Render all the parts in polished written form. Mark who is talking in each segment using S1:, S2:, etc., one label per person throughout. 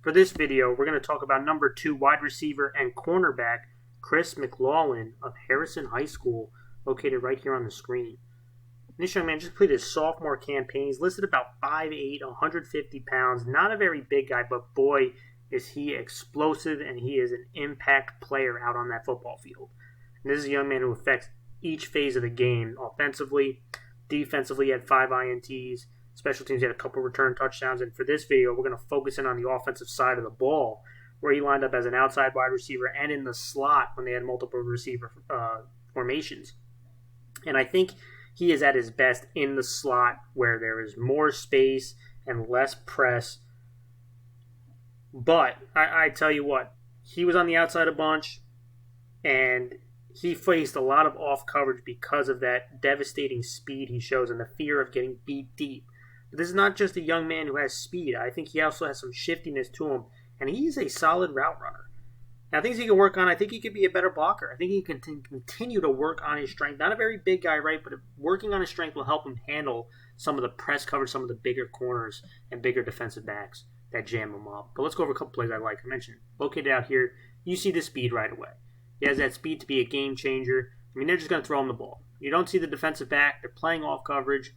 S1: For this video, we're going to talk about number 2 wide receiver and cornerback Chris McLaughlin of Harrison High School, located right here on the screen. This young man just completed his sophomore campaign. He's listed about 5'8", 150 pounds. Not a very big guy, but boy, is he explosive, and he is an impact player out on that football field. And this is a young man who affects each phase of the game. Offensively, defensively, he had 5 INTs. Special teams, he had a couple return touchdowns. And for this video, we're going to focus in on the offensive side of the ball, where he lined up as an outside wide receiver and in the slot when they had multiple receiver formations. And I think he is at his best in the slot, where there is more space and less press. But I tell you what, he was on the outside a bunch, and he faced a lot of off coverage because of that devastating speed he shows and the fear of getting beat deep. But this is not just a young man who has speed. I think he also has some shiftiness to him, and he's a solid route runner. Now, things he can work on, I think he could be a better blocker. I think he can continue to work on his strength. Not a very big guy, right? But working on his strength will help him handle some of the press coverage, some of the bigger corners and bigger defensive backs that jam him up. But let's go over a couple plays I like. I mentioned located out here. You see the speed right away. He has that speed to be a game changer. I mean, they're just going to throw him the ball. You don't see the defensive back. They're playing off coverage,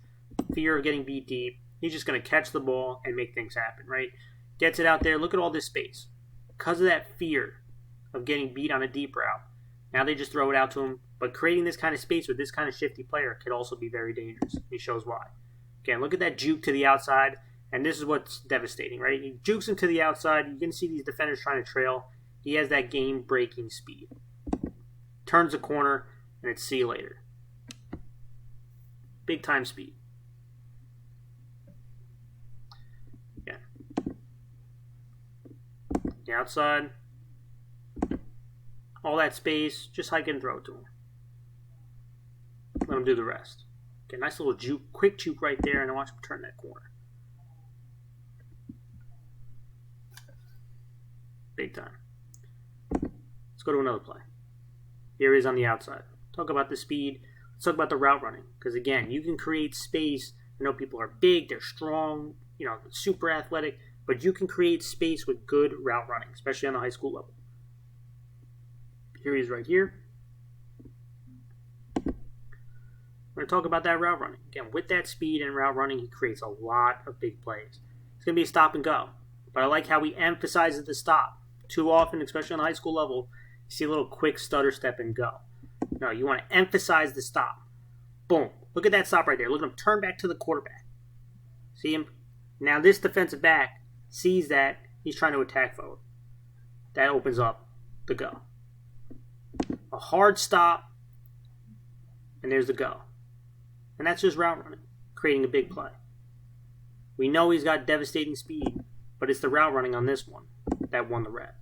S1: fear of getting beat deep. He's just going to catch the ball and make things happen, right? Gets it out there. Look at all this space. Because of that fear of getting beat on a deep route, now they just throw it out to him. But creating this kind of space with this kind of shifty player could also be very dangerous. He shows why. Again, look at that juke to the outside. And this is what's devastating, right? He jukes him to the outside. You can see these defenders trying to trail. He has that game-breaking speed. Turns the corner, and it's see you later. Big-time speed. Yeah. The outside. All that space. Just hike and throw it to him. Let him do the rest. Okay, nice little juke, quick juke right there, and I watch him turn that corner. Big time. Let's go to another play. Here he is on the outside. Talk about the speed. Let's talk about the route running. Because again, you can create space. I know people are big, they're strong, super athletic, but you can create space with good route running, especially on the high school level. Here he is right here. We're going to talk about that route running. Again, with that speed and route running, he creates a lot of big plays. It's going to be a stop and go. But I like how he emphasizes the stop. Too often, especially on the high school level, you see a little quick stutter step and go. No, you want to emphasize the stop. Boom. Look at that stop right there. Look at him turn back to the quarterback. See him? Now this defensive back sees that he's trying to attack forward. That opens up the go. A hard stop, and there's the go. And that's just route running, creating a big play. We know he's got devastating speed, but it's the route running on this one that won the rep.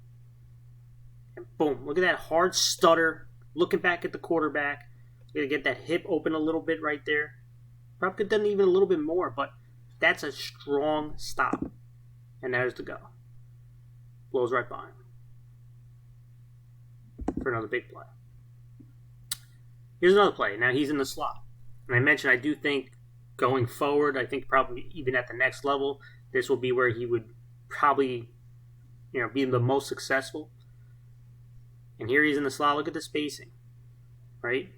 S1: And boom, look at that hard stutter, looking back at the quarterback. You're going to get that hip open a little bit right there. Probably could have done even a little bit more, but that's a strong stop. And there's the go. Blows right by him for another big play. Here's another play. Now he's in the slot. And I mentioned I do think going forward, I think probably even at the next level, this will be where he would probably be the most successful. And here he's in the slot. Look at the spacing, right?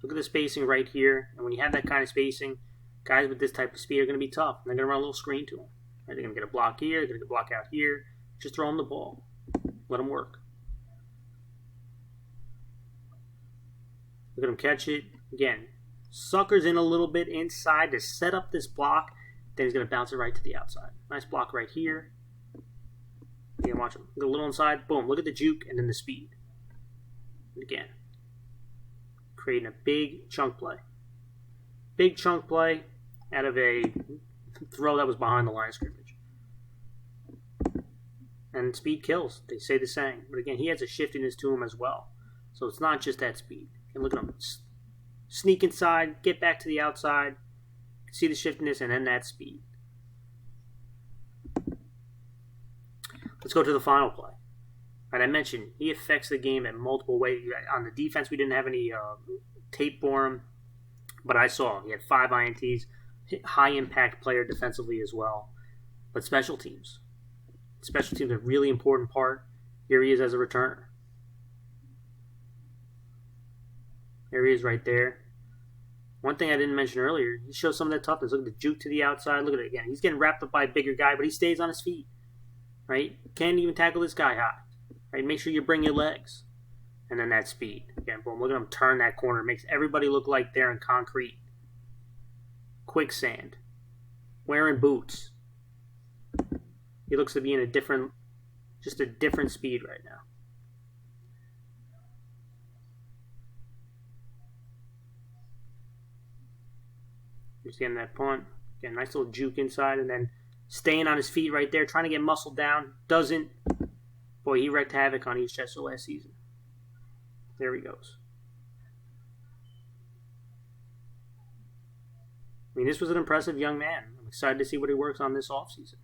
S1: Look at the spacing right here. And when you have that kind of spacing, guys with this type of speed are going to be tough. And they're going to run a little screen to him. Right? They're going to get a block here. They're going to get a block out here. Just throw him the ball. Let him work. Look at him catch it. Again, suckers in a little bit inside to set up this block. Then he's going to bounce it right to the outside. Nice block right here. You can watch him. Go a little inside. Boom. Look at the juke and then the speed. And again, creating a big chunk play. Big chunk play out of a throw that was behind the line of scrimmage. And speed kills. They say the saying. But again, he has a shiftiness to him as well. So it's not just that speed. And look at him. Sneak inside. Get back to the outside. See the shiftiness and then that speed. Let's go to the final play. Right, I mentioned he affects the game in multiple ways. On the defense, we didn't have any tape for him, but I saw he had 5 INTs, high impact player defensively as well. But special teams, Special teams are a really important part. Here he is as a returner. There he is right there. One thing I didn't mention earlier, he shows some of that toughness. Look at the juke to the outside. Look at it again. He's getting wrapped up by a bigger guy, but he stays on his feet. Right? Can't even tackle this guy high. Right? Make sure you bring your legs. And then that speed. Again, boom. Look at him turn that corner. Makes everybody look like they're in concrete. Quicksand. Wearing boots. He looks to be in a different speed right now. He's getting that punt. Getting a nice little juke inside and then staying on his feet right there, trying to get muscled down. Doesn't. Boy, he wreaked havoc on East Chester last season. There he goes. I mean, this was an impressive young man. I'm excited to see what he works on this offseason.